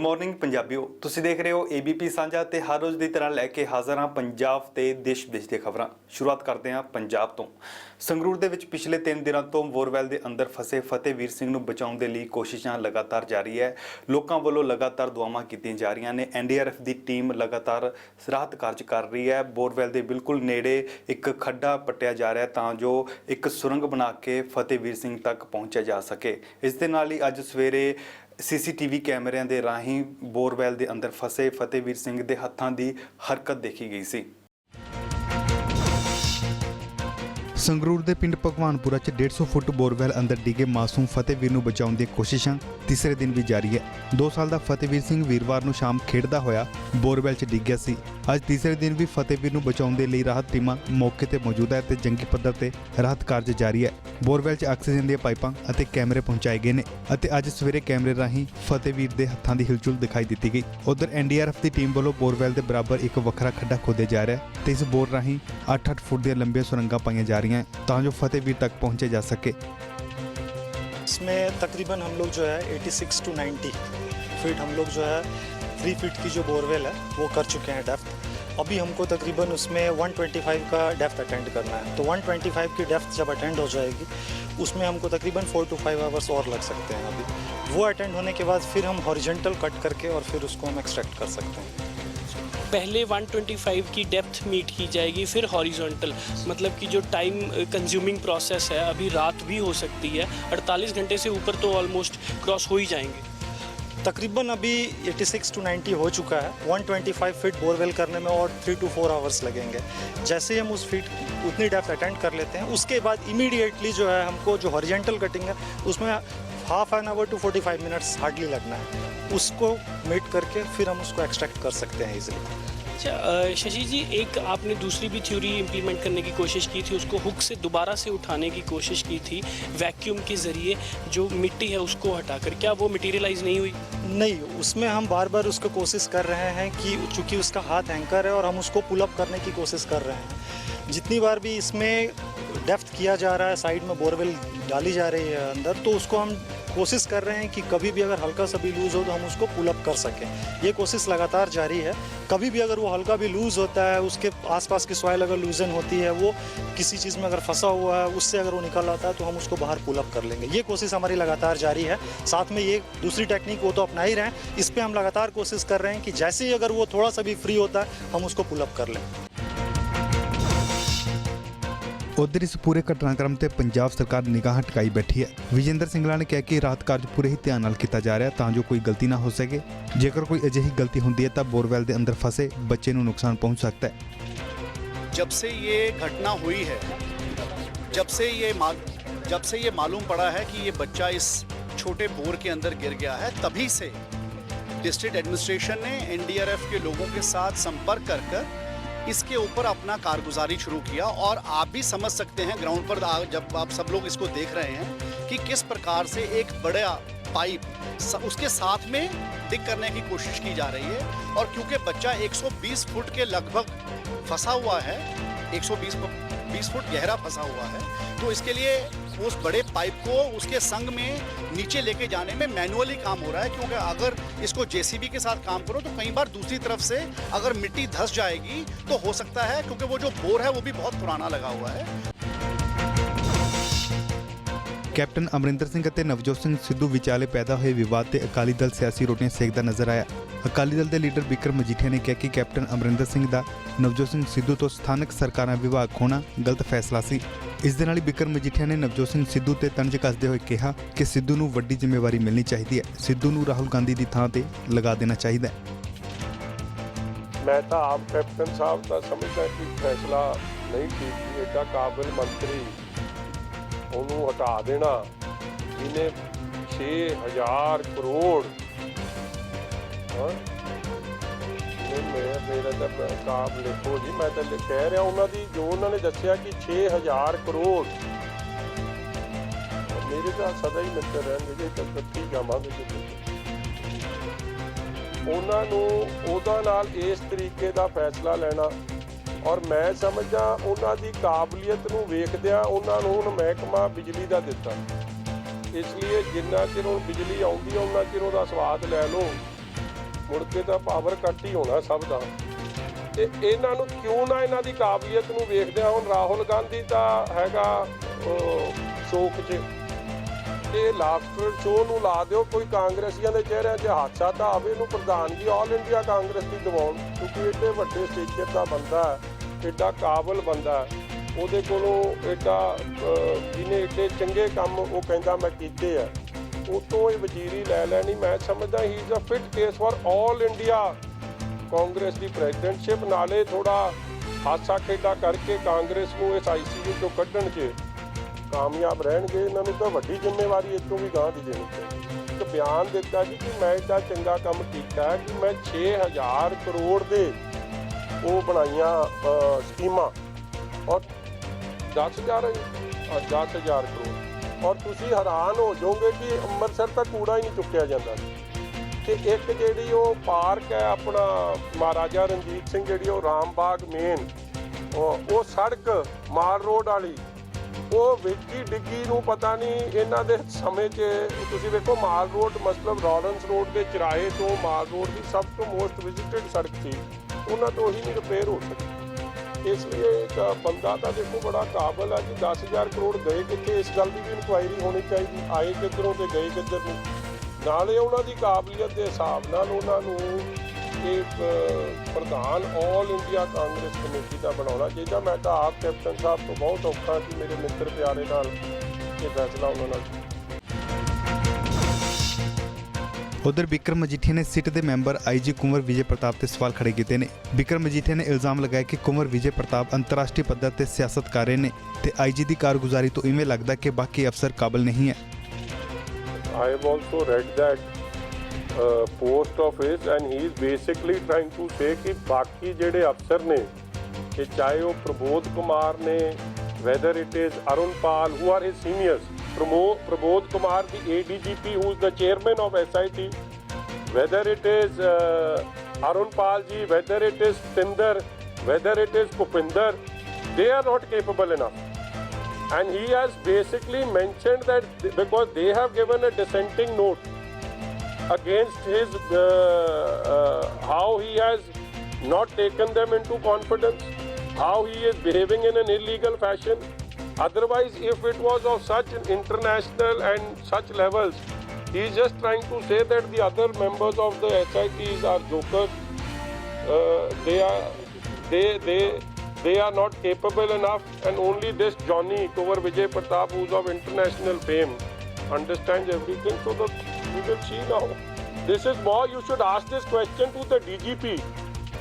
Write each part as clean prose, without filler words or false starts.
Morning पंजाबियो, तुसीं देख रहे हो ABP साझा ते हर रोज़ की तरह लैके हाज़र हाँ पंजाब ते देश विदेश दी खबरां। शुरुआत करते हैं पंजाब तो। संगरूर दे विच पिछले 3 दिनों तो बोरवैल के अंदर फसे फतेहवीर सिंह नूं बचाउण दे लई कोशिशां लगातार जारी है। लोकां वल्लों लगातार दुआवां कीतीआं जा रहीआं ने। NDRF की टीम लगातार राहत कार्य कर रही है। बोरवैल के बिल्कुल नेड़े एक खड्डा पट्टिया जा रहा है तां जो एक सुरंग बना के फतेहवीर सिंह तक पहुंचा जा सके। इस दे नाल ही अज सवेरे CCTV कैमरिਆਂ ਦੇ ਰਾਹੀਂ बोरवैल ਦੇ अंदर फसे फतेहवीर सिंह ਦੇ ਹੱਥਾਂ ਦੀ हरकत देखी गई सी। संगरूर के पिंड भगवानपुरा च 150 फुट बोरवैल अंदर डिगे मासूम फतेहवीर नूं बचाउण दी कोशिशां तीसरे दिन भी जारी है। 2 साल का फतेहवीर सिंह वीरवार नूं शाम खेडदा होया बोरवैल च डिग गया सी। अज तीसरे दिन भी फतेहवीर नूं बचाउण दे लई राहत टीमां मौके ते मौजूद है ते जंगी पद्धर ते राहत कार्य जारी है। बोरवैल च ऑक्सीजन दी पाइपां अते कैमरे पहुंचाए गए ने अते अज सवेरे कैमरे राहीं फतेहवीर दे हत्थां दी हिलचुल दिखाई दित्ती गई। उधर NDRF की टीम वालों बोरवैल के बराबर एक वखरा खड्डा खोदे जा रहा है ते इस बोर राहीं 8-8 फुट दी लंबियां सुरंगां पाईआं जा रही हैं तां जो फतेहवीर तक पहुंचे जा सके। इसमें तकरीबन हम लोग जो है 86 to 90 फीट हम लोग जो है 3 फीट की जो बोरवेल है वो कर चुके हैं डेप्थ। अभी हमको तकरीबन उसमें 125 का डेप्थ अटेंड करना है, तो 125 की डेप्थ जब अटेंड हो जाएगी उसमें हमको तकरीबन 4 to 5 आवर्स और लग सकते हैं। अभी वो अटेंड होने के बाद फिर हम हॉरिजॉन्टल कट करके और फिर उसको हम एक्सट्रैक्ट कर सकते हैं। पहले 125 की डेप्थ मीट की जाएगी, फिर हॉरिजॉन्टल, मतलब कि जो टाइम कंज्यूमिंग प्रोसेस है अभी रात भी हो सकती है। 48 घंटे से ऊपर तो ऑलमोस्ट क्रॉस हो ही जाएंगे। तकरीबन अभी 86 to 90 हो चुका है। 125 फीट बोरवेल करने में और 3 to 4 आवर्स लगेंगे। जैसे ही हम उस फीट उतनी डेप्थ अटेंड कर लेते हैं उसके बाद इमीडिएटली जो है हमको जो हॉरिजॉन्टल कटिंग है उसमें half an hour to 45 minutes hardly लगना है। उसको मीट करके फिर हम उसको एक्सट्रैक्ट कर सकते हैं ईजिली। अच्छा शशि जी, एक आपने दूसरी भी थ्योरी इम्प्लीमेंट करने की कोशिश की थी, उसको हुक से दोबारा से उठाने की कोशिश की थी वैक्यूम के ज़रिए, जो मिट्टी है उसको हटाकर। क्या वो मटेरियलाइज नहीं हुई? नहीं, उसमें हम बार बार उसको कोशिश कर रहे हैं कि चूँकि उसका हाथ एंकर है और हम उसको पुल अप करने की कोशिश कर रहे हैं। जितनी बार भी इसमें डेप्थ किया जा रहा है, साइड में बोरवेल डाली जा रही है अंदर, तो उसको हम कोशिश कर रहे हैं कि कभी भी अगर हल्का सा भी लूज़ हो तो हम उसको पुल अप कर सकें। ये कोशिश लगातार जारी है। कभी भी अगर वो हल्का भी लूज़ होता है, उसके आसपास की सॉइल अगर लूजन होती है, वो किसी चीज़ में अगर फंसा हुआ है, उससे अगर वो निकल आता है तो हम उसको बाहर पुल अप कर लेंगे। ये कोशिश हमारी लगातार जारी है। साथ में ये दूसरी टेक्निक वो तो अपना ही रहे हैं, इस पर हम लगातार कोशिश कर रहे हैं कि जैसे ही अगर वो थोड़ा सा भी फ्री होता है हम उसको पुल अप कर लें। उधर इस पूरे घटनाक्रम से पंजाब सरकार निगाह टकाई बैठी है। विजेंद्र सिंगला ने कहा कि राहत कार्य पूरे ही ध्यान नाल किया जा रहा है तां जो कोई गलती ना हो सके। जेकर कोई अजिही गलती होंदी है तो बोरवेल के अंदर फंसे बच्चे नूं नुकसान पहुंच सकता है। जब से ये घटना हुई है, जब से ये मालूम पड़ा है कि ये बच्चा इस छोटे बोर के अंदर गिर गया है, तभी से डिस्ट्रिक्ट एडमिनिस्ट्रेशन ने NDRF के लोगों के साथ संपर्क कर इसके ऊपर अपना कारगुजारी शुरू किया। और आप भी समझ सकते हैं ग्राउंड पर जब आप सब लोग इसको देख रहे हैं कि किस प्रकार से एक बड़ा पाइप उसके साथ में डिग करने की कोशिश की जा रही है। और क्योंकि बच्चा 120 फुट के लगभग फंसा हुआ है, 120 फुट गहरा फंसा हुआ है, तो इसके लिए उस बड़े पाइप को उसके संग में नीचे लेके जाने में मैनुअली काम हो रहा है। क्योंकि अगर इसको JCB के साथ काम करो तो कई बार दूसरी तरफ से अगर मिट्टी धंस जाएगी तो हो सकता है, क्योंकि वो जो बोर है वो भी बहुत पुराना लगा हुआ है। कैप्टन अमरिंदर सिंह और नवजोत सिंह सिद्धू विचाले पैदा हुए विवाद से अकाली दल सियासी रोटियां सेकता नजर आया। अकाली दल के लीडर बिक्रम मजीठिया ने कहा कि कैप्टन अमरिंदर सिंह का नवजोत सिंह सिद्धू तो स्थानक सरकारां विभाग होना गलत फैसला सी। इस दे नाल बिक्रम मजीठिया ने नवजोत सिंह सिद्धू ते तंज कसदे हुए कहा कि सिद्धू नूं वड्डी जिम्मेवारी मिलनी चाहिए है, सिद्धू नूं राहुल गांधी की थां ते लगा देना चाहिए। मैं तो आप कैप्टन साहब का समझदा कि फैसला नहीं ठीक कि एडा काबिल मंत्री ਉਹਨੂੰ हटा देना जिन्हें 6000 करोड़ मेरा तो काब लिखो जी, मैं तो कह रहा उन्होंने जो उन्होंने दसिया कि 6000 करोड़ मेरे तो सदा ही मित्र रहेंगे जी, तो गति जावांगे उन्होंने इस तरीके का फैसला लेना। और मैं समझदा उन्हां दी काबलियत नूं वेखदिआं उन्हां नूं महकमा बिजली का दिता, इसलिए जिन्ना चिर बिजली आउंदी उन्ना चिर उहदा स्वाद लै लो। ਮੁੜ ਕੇ ਤਾਂ ਪਾਵਰ ਕੱਟ ਹੀ ਹੋਣਾ ਸਭ ਦਾ। ਤੇ ਇਹਨਾਂ ਨੂੰ ਕਿਉਂ ਨਾ ਇਹਨਾਂ ਦੀ ਕਾਬਲੀਅਤ ਨੂੰ ਵੇਖਦੇ ਆ। ਹੁਣ ਰਾਹੁਲ ਗਾਂਧੀ ਤਾਂ ਹੈਗਾ ਸ਼ੋਕ 'ਚ, ਤੇ ਲਾਫਟਰ ਸ਼ੋਅ ਨੂੰ ਲਾ ਦਿਓ, ਕੋਈ ਕਾਂਗਰਸੀਆਂ ਦੇ ਚਿਹਰਿਆਂ 'ਚ ਹਾਸਾ ਤਾਂ ਆਵੇ, ਇਹਨੂੰ ਪ੍ਰਧਾਨਗੀ ਆਲ ਇੰਡੀਆ ਕਾਂਗਰਸ ਦੀ ਦਿਵਾਉਣ, ਕਿਉਂਕਿ ਏਡੇ ਵੱਡੇ ਸਟੇਚਰ ਦਾ ਬੰਦਾ, ਏਡਾ ਕਾਬਲ ਬੰਦਾ, ਉਹਦੇ ਕੋਲੋਂ ਏਡਾ ਜਿਹਨੇ ਏਡੇ ਚੰਗੇ ਕੰਮ ਉਹ ਕਹਿੰਦਾ ਮੈਂ ਕੀਤੇ ਆ, ਉਹ ਤੋਂ ਇਹ ਵਜ਼ੀਰੀ ਲੈ ਲੈਣੀ। ਮੈਂ ਸਮਝਦਾ ਹੀ is a fit case for all India Congress ਦੀ ਪ੍ਰੈਜ਼ੀਡੈਂਟਸ਼ਿਪ। ਨਾਲੇ ਥੋੜਾ ਹਾਸਾ ਖੇਡਾ ਕਰਕੇ ਕਾਂਗਰਸ ਨੂੰ ਇਸ ICU ਤੋਂ ਕੱਢਣ 'ਚ ਕਾਮਯਾਬ ਰਹਿਣਗੇ। ਇਹਨਾਂ ਨੂੰ ਤਾਂ ਵੱਡੀ ਜ਼ਿੰਮੇਵਾਰੀ ਇੱਥੋਂ ਵੀ ਗਾਂਹ ਦੀ ਦੇਣੀ ਚਾਹੀਦੀ। ਇੱਕ ਬਿਆਨ ਦਿੱਤਾ ਜੀ ਕਿ ਮੈਂ ਏਡਾ ਚੰਗਾ ਕੰਮ ਕੀਤਾ ਹੈ ਕਿ ਮੈਂ 6000 ਕਰੋੜ ਦੇ ਉਹ ਬਣਾਈਆਂ ਸਕੀਮਾਂ, ਔਰ 10,000 ਕਰੋੜ, ਔਰ ਤੁਸੀਂ ਹੈਰਾਨ ਹੋ ਜਾਓਗੇ ਕਿ ਅੰਮ੍ਰਿਤਸਰ ਤਾਂ ਕੂੜਾ ਹੀ ਨਹੀਂ ਚੁੱਕਿਆ ਜਾਂਦਾ। ਤੇ ਇੱਕ ਜਿਹੜੀ ਉਹ ਪਾਰਕ ਹੈ ਆਪਣਾ ਮਹਾਰਾਜਾ ਰਣਜੀਤ ਸਿੰਘ, ਜਿਹੜੀ ਉਹ ਰਾਮਬਾਗ ਮੇਨ ਉਹ ਸੜਕ ਮਾਲ ਰੋਡ ਵਾਲੀ, ਉਹ ਵਿੱਚ ਹੀ ਡਿੱਗੀ ਨੂੰ ਪਤਾ ਨਹੀਂ ਇਹਨਾਂ ਦੇ ਸਮੇਂ 'ਚ। ਤੁਸੀਂ ਵੇਖੋ ਮਾਲ ਰੋਡ ਮਤਲਬ ਲਾਰੈਂਸ ਰੋਡ ਦੇ ਚੁਰਾਹੇ ਤੋਂ ਮਾਲ ਰੋਡ ਦੀ ਸਭ ਤੋਂ ਮੋਸਟ ਵਿਜ਼ਿਟਡ ਸੜਕ ਸੀ, ਉਹਨਾਂ ਤੋਂ ਹੀ ਨਹੀਂ ਰਿਪੇਅਰ ਹੋ ਸਕੀ। ਇਸ ਲਈ ਇੱਕ ਬੰਦਾ ਤਾਂ ਦੇਖੋ ਬੜਾ ਕਾਬਲ ਹੈ ਕਿ 10,000 ਕਰੋੜ ਗਏ ਕਿੱਥੇ, ਇਸ ਗੱਲ ਦੀ ਵੀ ਇਨਕੁਆਇਰੀ ਹੋਣੀ ਚਾਹੀਦੀ, ਆਏ ਕਿੱਧਰੋਂ ਤੇ ਗਏ ਕਿੱਧਰ ਨੂੰ। ਨਾਲੇ ਉਹਨਾਂ ਦੀ ਕਾਬਲੀਅਤ ਦੇ ਹਿਸਾਬ ਨਾਲ ਉਹਨਾਂ ਨੂੰ ਇੱਕ ਪ੍ਰਧਾਨ ਆਲ ਇੰਡੀਆ ਕਾਂਗਰਸ ਕਮੇਟੀ ਦਾ ਬਣਾਉਣਾ ਚਾਹੀਦਾ। ਮੈਂ ਤਾਂ ਆਪ ਕੈਪਟਨ ਸਾਹਿਬ ਤੋਂ ਬਹੁਤ ਔਖਾ ਕਿ ਮੇਰੇ ਮਿੱਤਰ ਪਿਆਰੇ ਨਾਲ ਇਹ ਫੈਸਲਾ ਉਹਨਾਂ ਨਾਲ। ਉਧਰ ਬਿਕਰਮ ਮਜੀਠੀਆ ਨੇ ਸਿੱਟ ਦੇ ਮੈਂਬਰ IG ਕੁੰਵਰ ਵਿਜੇ ਪ੍ਰਤਾਪ ਤੇ ਸਵਾਲ ਖੜੇ ਕੀਤੇ ਨੇ। ਬਿਕਰਮ ਮਜੀਠੀਆ ਨੇ ਇਲਜ਼ਾਮ ਲਗਾਇਆ ਕਿ ਕੁੰਵਰ ਵਿਜੇ ਪ੍ਰਤਾਪ ਅੰਤਰਰਾਸ਼ਟਰੀ ਪੱਧਰ ਤੇ ਸਿਆਸਤ ਕਰ ਰਹੇ ਨੇ ਤੇ IG ਦੀ ਕਾਰਗੁਜ਼ਾਰੀ ਤੋਂ ਇਵੇਂ ਲੱਗਦਾ ਕਿ ਬਾਕੀ ਅਫਸਰ ਕਾਬਲ ਨਹੀਂ ਹੈ। I have also read that post of his and he is basically trying to say कि बाकी ਜਿਹੜੇ ਅਫਸਰ ਨੇ ਕਿ ਚਾਹੇ ਉਹ ਪ੍ਰਬੋਧ ਕੁਮਾਰ ਨੇ, whether it is Arun Pal who are his seniors, Prabodh Kumar the ADGP who is the chairman of SIT, whether it is Arun Pal ji, whether it is Tinder, whether it is Pupinder, they are not capable enough. And he has basically mentioned that because they have given a dissenting note against his how he has not taken them into confidence, how he is behaving in an illegal fashion. Otherwise, if it was of such international and such levels, he is just trying to say that the other members of the SITs are jokers. They are not capable enough, and only this Johnny Kunwar Vijay Pratap, who's of international fame, understands everything. So we will see now. This is more, you should ask this question to the DGP,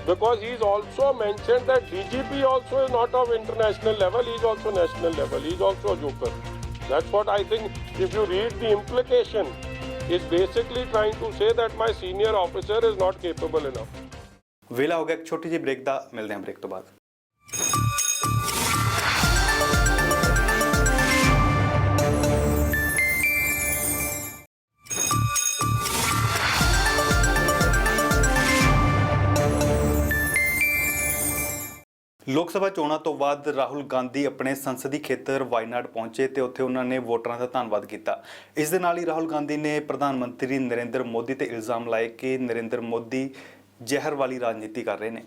because he's also mentioned that DGP also is not of international level, he's also national level, he's also a joker. That's what I think. If you read the implication, it's basically trying to say that my senior officer is not capable enough. ਵੇਲਾ ਹੋ ਗਿਆ ਇੱਕ ਛੋਟੀ ਜਿਹੀ break ਦਾ, ਮਿਲਦੇ ਹਾਂ break ਤੋਂ ਬਾਅਦ। ਲੋਕ ਸਭਾ ਚੋਣਾਂ ਤੋਂ ਬਾਅਦ ਰਾਹੁਲ ਗਾਂਧੀ ਆਪਣੇ ਸੰਸਦੀ ਖੇਤਰ ਵਾਇਨਾਡ ਪਹੁੰਚੇ ਤੇ ਉੱਥੇ ਉਹਨਾਂ ਨੇ ਵੋਟਰਾਂ ਦਾ ਧੰਨਵਾਦ ਕੀਤਾ। ਇਸ ਦੇ ਨਾਲ ਹੀ ਰਾਹੁਲ ਗਾਂਧੀ ਨੇ ਪ੍ਰਧਾਨ ਮੰਤਰੀ ਨਰਿੰਦਰ ਮੋਦੀ ਤੇ ਇਲਜ਼ਾਮ ਲਾਏ ਕਿ ਨਰਿੰਦਰ ਮੋਦੀ ਜ਼ਹਿਰ ਵਾਲੀ ਰਾਜਨੀਤੀ ਕਰ ਰਹੇ ਨੇ।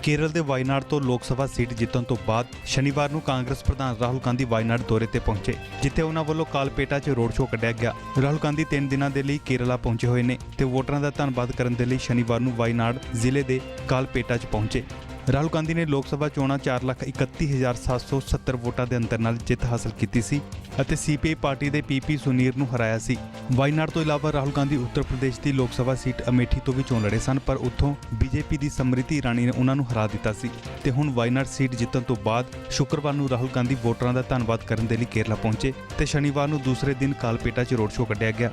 ਕੇਰਲ ਦੇ ਵਾਇਨਾਡ ਤੋਂ ਲੋਕ ਸਭਾ ਸੀਟ ਜਿੱਤਣ ਤੋਂ ਬਾਅਦ ਸ਼ਨੀਵਾਰ ਨੂੰ ਕਾਂਗਰਸ ਪ੍ਰਧਾਨ ਰਾਹੁਲ ਗਾਂਧੀ ਵਾਇਨਾਡ ਦੌਰੇ ਤੇ ਪਹੁੰਚੇ, ਜਿੱਥੇ ਉਹਨਾਂ ਵੱਲੋਂ ਕਾਲਪੇਟਾ 'ਚ ਰੋਡ ਸ਼ੋਅ ਕੱਢਿਆ ਗਿਆ। ਰਾਹੁਲ ਗਾਂਧੀ 3 ਦਿਨਾਂ ਦੇ ਲਈ ਕੇਰਲਾ ਪਹੁੰਚੇ ਹੋਏ ਨੇ ਤੇ ਵੋਟਰਾਂ ਦਾ ਧੰਨਵਾਦ ਕਰਨ ਦੇ ਲਈ ਸ਼ਨੀਵਾਰ ਨੂੰ ਵਾਇਨਾਡ ਜ਼ਿਲ੍ਹੇ ਦੇ ਕਾਲਪੇਟਾ 'ਚ ਪਹੁੰਚੇ। ਰਾਹੁਲ ਗਾਂਧੀ ਨੇ ਲੋਕ ਸਭਾ ਚੋਣਾਂ 4,31,770 ਵੋਟਾਂ ਦੇ ਅੰਤਰ ਨਾਲ ਜਿੱਤ ਹਾਸਲ ਕੀਤੀ ਸੀ ਅਤੇ CPI ਪਾਰਟੀ ਦੇ PP ਸੁਨੀਰ ਨੂੰ ਹਰਾਇਆ ਸੀ। ਵਾਇਨਾਡ ਤੋਂ ਇਲਾਵਾ ਰਾਹੁਲ ਗਾਂਧੀ ਉੱਤਰ ਪ੍ਰਦੇਸ਼ ਦੀ ਲੋਕ ਸਭਾ ਸੀਟ ਅਮੇਠੀ ਤੋਂ ਵੀ ਚੋਣ ਲੜੇ ਸਨ, ਪਰ ਉੱਥੋਂ BJP ਦੀ ਸਮ੍ਰਿਤੀ ਇਰਾਨੀ ਨੇ ਉਹਨਾਂ ਨੂੰ ਹਰਾ ਦਿੱਤਾ ਸੀ ਤੇ ਹੁਣ ਵਾਇਨਾਡ ਸੀਟ ਜਿੱਤਣ ਤੋਂ ਬਾਅਦ ਸ਼ੁੱਕਰਵਾਰ ਨੂੰ ਰਾਹੁਲ ਗਾਂਧੀ ਵੋਟਰਾਂ ਦਾ ਧੰਨਵਾਦ ਕਰਨ ਦੇ ਲਈ ਕੇਰਲਾ ਪਹੁੰਚੇ ਤੇ ਸ਼ਨੀਵਾਰ ਨੂੰ ਦੂਸਰੇ ਦਿਨ ਕਾਲਪੇਟਾ 'ਚ ਰੋਡ ਸ਼ੋਅ ਕੱਢਿਆ ਗਿਆ।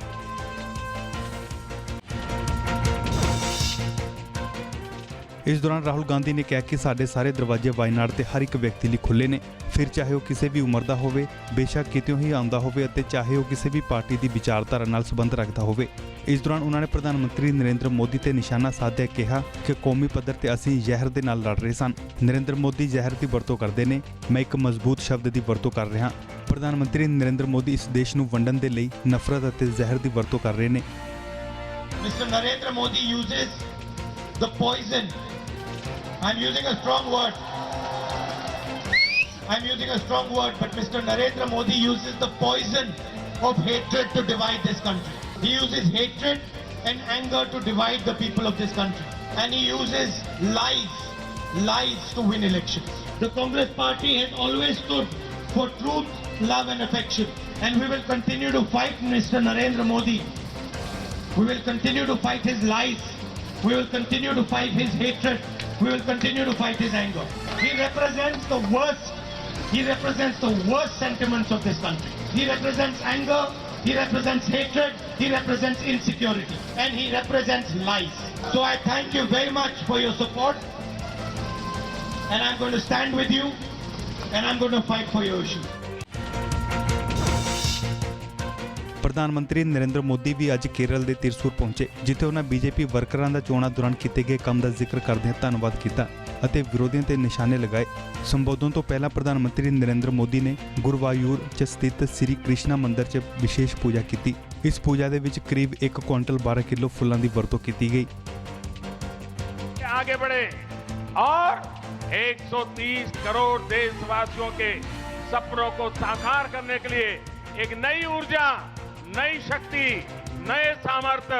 ਇਸ ਦੌਰਾਨ ਰਾਹੁਲ ਗਾਂਧੀ ਨੇ ਕਿਹਾ ਕਿ ਸਾਡੇ ਸਾਰੇ ਦਰਵਾਜ਼ੇ ਵਾਇਨਾਡ ਤੇ ਹਰ ਇੱਕ ਵਿਅਕਤੀ ਲਈ ਖੁੱਲ੍ਹੇ ਨੇ, ਫਿਰ ਚਾਹੇ ਉਹ ਕਿਸੇ ਵੀ ਉਮਰ ਦਾ ਹੋਵੇ, ਬੇਸ਼ੱਕ ਕਿਤੋਂ ਹੀ ਆਉਂਦਾ ਹੋਵੇ ਅਤੇ ਚਾਹੇ ਉਹ ਕਿਸੇ ਵੀ ਪਾਰਟੀ ਦੀ ਵਿਚਾਰਧਾਰਾ ਨਾਲ ਸੰਬੰਧ ਰੱਖਦਾ ਹੋਵੇ। ਇਸ ਦੌਰਾਨ ਉਹਨਾਂ ਨੇ ਪ੍ਰਧਾਨ ਮੰਤਰੀ ਨਰਿੰਦਰ ਮੋਦੀ ਤੇ ਨਿਸ਼ਾਨਾ ਸਾਧਿਆ ਕਿਹਾ ਕਿ ਕੌਮੀ ਪੱਧਰ ਤੇ ਅਸੀਂ ਜ਼ਹਿਰ ਦੇ ਨਾਲ ਲੜ ਰਹੇ ਸਨ। ਨਰਿੰਦਰ ਮੋਦੀ ਜ਼ਹਿਰ ਦੀ ਵਰਤੋਂ ਕਰਦੇ ਨੇ, ਮੈਂ ਇੱਕ ਮਜ਼ਬੂਤ ਸ਼ਬਦ ਦੀ ਵਰਤੋਂ ਕਰ ਰਿਹਾ। ਪ੍ਰਧਾਨ ਮੰਤਰੀ ਨਰਿੰਦਰ ਮੋਦੀ ਇਸ ਦੇਸ਼ ਨੂੰ ਵੰਡਣ ਦੇ ਲਈ ਨਫ਼ਰਤ ਅਤੇ ਜ਼ਹਿਰ ਦੀ ਵਰਤੋਂ ਕਰ ਰਹੇ ਨੇ। Mr. Narendra Modi uses the poison. I'm using a strong word. But Mr. Narendra Modi uses the poison of hatred to divide this country. He uses hatred and anger to divide the people of this country. And he uses lies to win elections. The Congress party has always stood for truth, love and affection. And we will continue to fight Mr. Narendra Modi. We will continue to fight his lies. We will continue to fight his hatred. We will continue to fight his anger. He represents the worst. He represents the worst sentiments of this country. He represents anger. He represents hatred. He represents insecurity. And he represents lies. So I thank you very much for your support. And I'm going to stand with you. And I'm going to fight for your issues. ਪ੍ਰਧਾਨ ਮੰਤਰੀ ਨਰਿੰਦਰ ਮੋਦੀ ਵੀ ਅੱਜ ਕੇਰਲ ਦੇ ਤਿਰਸੂਰ ਪਹੁੰਚੇ, ਜਿੱਥੇ ਉਹਨਾਂ BJP ਵਰਕਰਾਂ ਦਾ ਚੋਣਾਂ ਦੌਰਾਨ ਕੀਤੇ ਗਏ ਕੰਮ ਦਾ ਜ਼ਿਕਰ ਕਰਦਿਆਂ ਧੰਨਵਾਦ ਕੀਤਾ ਅਤੇ ਵਿਰੋਧੀਆਂ ਤੇ ਨਿਸ਼ਾਨੇ ਲਗਾਏ। ਸੰਬੋਧਨ ਤੋਂ ਪਹਿਲਾਂ ਪ੍ਰਧਾਨ ਮੰਤਰੀ ਨਰਿੰਦਰ ਮੋਦੀ ਨੇ ਗੁਰਵਾਯੂਰ 'ਚ ਸਥਿਤ ਸ੍ਰੀ ਕ੍ਰਿਸ਼ਨਾ ਮੰਦਿਰ 'ਚ ਵਿਸ਼ੇਸ਼ ਪੂਜਾ ਕੀਤੀ। ਇਸ ਪੂਜਾ ਦੇ ਵਿੱਚ ਕਰੀਬ 1 ਕੁਇੰਟਲ 12 ਕਿਲੋ ਫੁੱਲਾਂ ਦੀ ਵਰਤੋਂ ਕੀਤੀ ਗਈ। आगे बढ़े और 130 करोड़ देशवासियों के सपनों को साकार करने के लिए एक नई ऊर्जा, नई शक्ति, नए सामर्थ्य,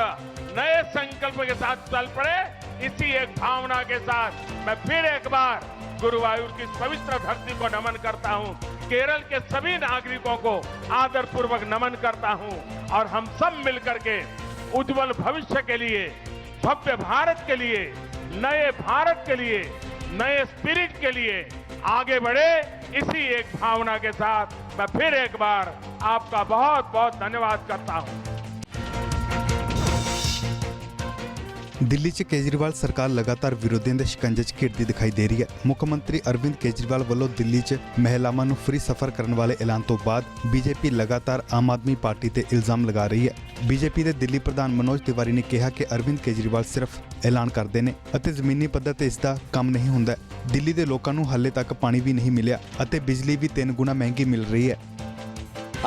नए संकल्प के साथ चल पड़े। इसी एक भावना के साथ मैं फिर एक बार गुरुवायूर की पवित्र धरती को नमन करता हूं, केरल के सभी नागरिकों को आदरपूर्वक नमन करता हूं और हम सब मिलकर के उज्जवल भविष्य के लिए, भव्य भारत के लिए, नए भारत के लिए, नए स्पिरिट के लिए आगे बढ़े। इसी एक भावना के साथ मैं फिर एक बार आपका बहुत बहुत धन्यवाद करता हूं। ਦਿੱਲੀ 'ਚ ਕੇਜਰੀਵਾਲ ਸਰਕਾਰ ਲਗਾਤਾਰ ਵਿਰੋਧੀਆਂ ਦੇ ਸ਼ਿਕੰਜੇ 'ਚ ਘਿਰਦੀ ਦਿਖਾਈ ਦੇ ਰਹੀ ਹੈ। ਮੁੱਖ ਮੰਤਰੀ ਅਰਵਿੰਦ ਕੇਜਰੀਵਾਲ ਵੱਲੋਂ ਦਿੱਲੀ 'ਚ ਮਹਿਲਾਵਾਂ ਨੂੰ ਫ੍ਰੀ ਸਫ਼ਰ ਕਰਨ ਵਾਲੇ ਐਲਾਨ ਤੋਂ ਬਾਅਦ ਬੀਜੇਪੀ ਲਗਾਤਾਰ ਆਮ ਆਦਮੀ ਪਾਰਟੀ ਤੇ ਇਲਜ਼ਾਮ ਲਗਾ ਰਹੀ ਹੈ। ਬੀਜੇਪੀ ਦੇ ਦਿੱਲੀ ਪ੍ਰਧਾਨ ਮਨੋਜ ਤਿਵਾਰੀ ਨੇ ਕਿਹਾ ਕਿ ਅਰਵਿੰਦ ਕੇਜਰੀਵਾਲ ਸਿਰਫ ਐਲਾਨ ਕਰਦੇ ਨੇ ਅਤੇ ਜ਼ਮੀਨੀ ਪੱਧਰ ਤੇ ਇਸ ਦਾ ਕੰਮ ਨਹੀਂ ਹੁੰਦਾ। ਦਿੱਲੀ ਦੇ ਲੋਕਾਂ ਨੂੰ ਹਾਲੇ ਤੱਕ ਪਾਣੀ ਵੀ ਨਹੀਂ ਮਿਲਿਆ ਅਤੇ ਬਿਜਲੀ ਵੀ 3 ਗੁਣਾ ਮਹਿੰਗੀ ਮਿਲ ਰਹੀ ਹੈ।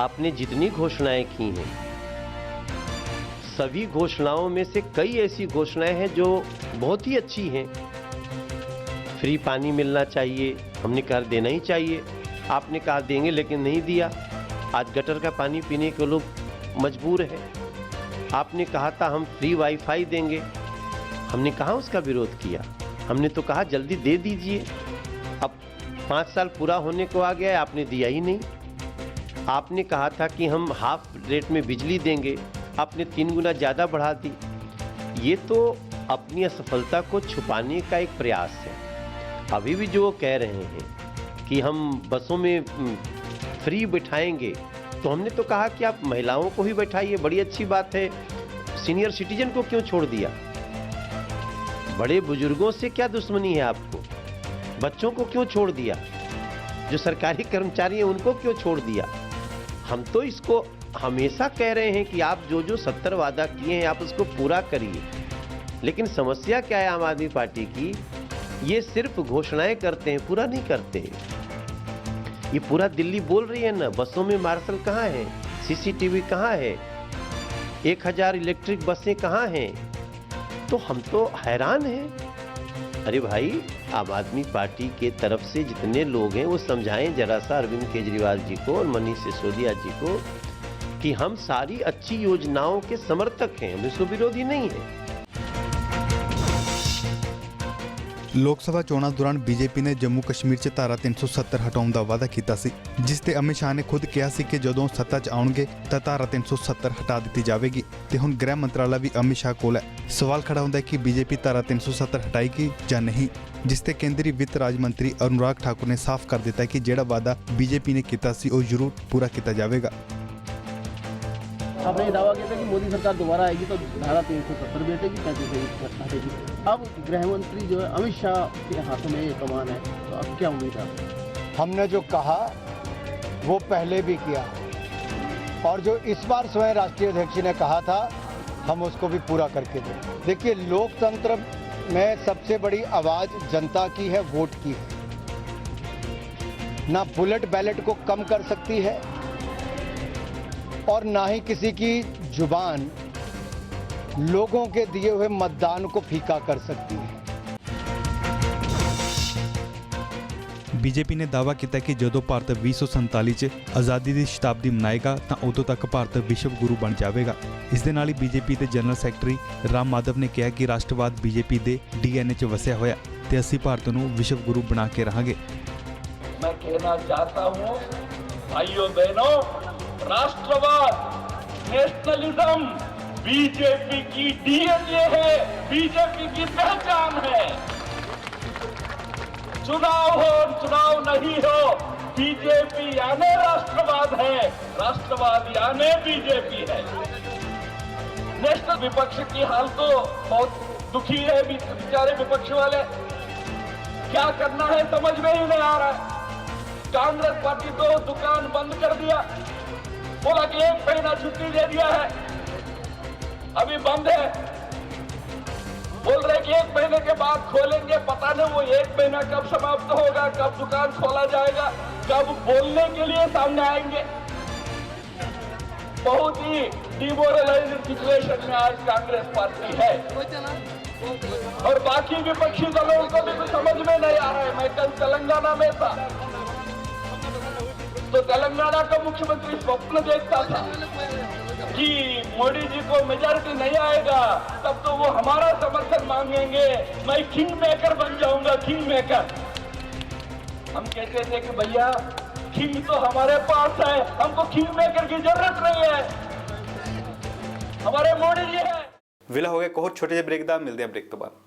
आपने जितनी घोषणाएं की हैं, सभी घोषणाओं में से कई ऐसी घोषणाएं हैं जो बहुत ही अच्छी हैं। फ्री पानी मिलना चाहिए, हमने कहा देना ही चाहिए। आपने कहा देंगे लेकिन नहीं दिया। आज गटर का पानी पीने के लोग मजबूर हैं। आपने कहा था हम फ्री वाईफाई देंगे, हमने कहाँ उसका विरोध किया। हमने तो कहा जल्दी दे दीजिए। अब 5 साल पूरा होने को आ गया है, आपने दिया ही नहीं। आपने कहा था कि हम हाफ रेट में बिजली देंगे, आपने 3 गुना ज़्यादा बढ़ा दी। ये तो अपनी असफलता को छुपाने का एक प्रयास है। अभी भी जो वो कह रहे हैं कि हम बसों में फ्री बिठाएंगे, तो हमने तो कहा कि आप महिलाओं को ही बैठाइए, बड़ी अच्छी बात है। सीनियर सिटीजन को क्यों छोड़ दिया? बड़े बुजुर्गों से क्या दुश्मनी है आपको? बच्चों को क्यों छोड़ दिया? जो सरकारी कर्मचारी हैं उनको क्यों छोड़ दिया? हम तो इसको हमेशा कह रहे हैं कि आप जो 70 वादा किए हैं आप उसको पूरा करिए। लेकिन समस्या क्या है आम आदमी पार्टी की? ये सिर्फ घोषणाएं करते हैं, पूरा नहीं करते। ये पूरा दिल्ली बोल रही है ना, बसों में मार्शल कहाँ है, सीसीटीवी कहाँ है, 1000 इलेक्ट्रिक बसें कहाँ हैं? तो हम तो हैरान हैं। अरे भाई, आम आदमी पार्टी के तरफ से जितने लोग हैं वो समझाएं जरा सा अरविंद केजरीवाल जी को और मनीष सिसोदिया जी को कि हम सारी अच्छी योजनाओं के समर्थक हैं, हम इसको विरोधी नहीं हैं। ਲੋਕ ਸਭਾ ਚੋਣਾਂ ਦੌਰਾਨ ਬੀਜੇਪੀ ਨੇ ਜੰਮੂ ਕਸ਼ਮੀਰ 'ਚ ਧਾਰਾ 370 ਹਟਾਉਣ ਦਾ ਵਾਅਦਾ ਕੀਤਾ ਸੀ, ਜਿਸ ਤੇ ਅਮਿਤ ਸ਼ਾਹ ਨੇ ਖੁਦ ਕਿਹਾ ਸੀ ਕਿ ਜਦੋਂ ਸੱਤਾ 'ਚ ਆਉਣਗੇ ਤਾਂ ਧਾਰਾ 370 ਹਟਾ ਦਿੱਤੀ ਜਾਵੇਗੀ ਤੇ ਹੁਣ ਗ੍ਰਹਿ ਮੰਤਰਾਲਾ ਵੀ ਅਮਿਤ ਸ਼ਾਹ ਕੋਲ ਹੈ। ਸਵਾਲ ਖੜਾ ਹੁੰਦਾ ਹੈ ਕਿ ਬੀਜੇਪੀ ਧਾਰਾ 370 ਹਟਾਏਗੀ ਜਾਂ ਨਹੀਂ, ਜਿਸ ਤੇ ਕੇਂਦਰੀ ਵਿੱਤ ਰਾਜ ਮੰਤਰੀ ਅਨੁਰਾਗ ਠਾਕੁਰ ਨੇ ਸਾਫ਼ ਕਰ ਦਿੱਤਾ ਕਿ ਜਿਹੜਾ ਵਾਅਦਾ ਬੀਜੇਪੀ ਨੇ ਕੀਤਾ ਸੀ ਉਹ ਜ਼ਰੂਰ ਪੂਰਾ ਕੀਤਾ ਜਾਵੇਗਾ। आपने ये दावा किया था कि मोदी सरकार दोबारा आएगी तो धारा 370 बैठेगी, 35 हटेगी। अब गृह मंत्री जो है अमित शाह के हाथों में ये कमान है, तो अब क्या उम्मीद है? हमने जो कहा वो पहले भी किया और जो इस बार स्वयं राष्ट्रीय अध्यक्ष ने कहा था हम उसको भी पूरा करके दें। देखिए, लोकतंत्र में सबसे बड़ी आवाज़ जनता की है, वोट की है। ना बुलेट बैलेट को कम कर सकती है, और ना ही किसी की जुबान लोगों के दिए हुए मतदान को फीका कर सकती है। ਬੀਜੇਪੀ ਨੇ ਦਾਅਵਾ ਕੀਤਾ ਕਿ ਜਦੋਂ ਭਾਰਤ 2047 'ਚ ਆਜ਼ਾਦੀ ਦੀ ਸ਼ਤਾਬਦੀ ਮਨਾਏਗਾ ਤਾਂ ਉਦੋਂ ਤੱਕ ਭਾਰਤ ਵਿਸ਼ਵ ਗੁਰੂ ਬਣ ਜਾਵੇਗਾ। ਇਸ ਦੇ ਨਾਲ ਹੀ ਬੀਜੇਪੀ ਦੇ ਜਨਰਲ ਸੈਕਟਰੀ ਰਾਮ ਮਾਧਵ ਨੇ ਕਿਹਾ ਕਿ ਰਾਸ਼ਟਰਵਾਦ ਬੀਜੇਪੀ ਦੇ ਡੀਐਨਏ 'ਚ ਵਸਿਆ ਹੋਇਆ ਤੇ ਅਸੀਂ ਭਾਰਤ ਨੂੰ ਵਿਸ਼ਵ ਗੁਰੂ ਬਣਾ ਕੇ ਰਹਾਂਗੇ। मैं कहना चाहता हूँ भाइयों बहनों, राष्ट्रवाद नेशनलिज्म बीजेपी की डीएनए है, बीजेपी की पहचान है। चुनाव हो चुनाव नहीं हो, बीजेपी यानी राष्ट्रवाद है, राष्ट्रवाद यानी बीजेपी है। नेशनल विपक्ष की हाल तो बहुत दुखी है, बेचारे विपक्ष वाले क्या करना है समझ में ही नहीं आ रहा है। कांग्रेस पार्टी तो दुकान बंद कर दिया, बोला कि 1 महीना छुट्टी दे दिया है, अभी बंद है। बोल रहे कि 1 महीने के बाद खोलेंगे, पता नहीं वो 1 महीना कब समाप्त होगा, कब दुकान खोला जाएगा, कब बोलने के लिए सामने आएंगे। बहुत ही डिमोरलाइज्ड सिचुएशन में आज कांग्रेस पार्टी है और बाकी विपक्षी दलों को भी कुछ समझ में नहीं आ रहा है। मैं कल तेलंगाना में था तो तेलंगाना का मुख्यमंत्री स्वप्न देखता था कि मोदी जी को मेजॉरिटी नहीं आएगा तब तो वो हमारा समर्थन मांगेंगे, मैं किंग मेकर बन जाऊंगा, किंग मेकर। हम कहते थे कि भैया किंग तो हमारे पास है, हमको किंग मेकर की जरूरत नहीं है, हमारे मोदी जी है। ਵੇਲਾ ਹੋ ਗਿਆ ਕੋਹ ਛੋਟੇ ਜਿਹੇ ਬ੍ਰੇਕ ਦਾ, ਮਿਲਦੇ ਆ ਬ੍ਰੇਕ ਤੋਂ ਬਾਅਦ।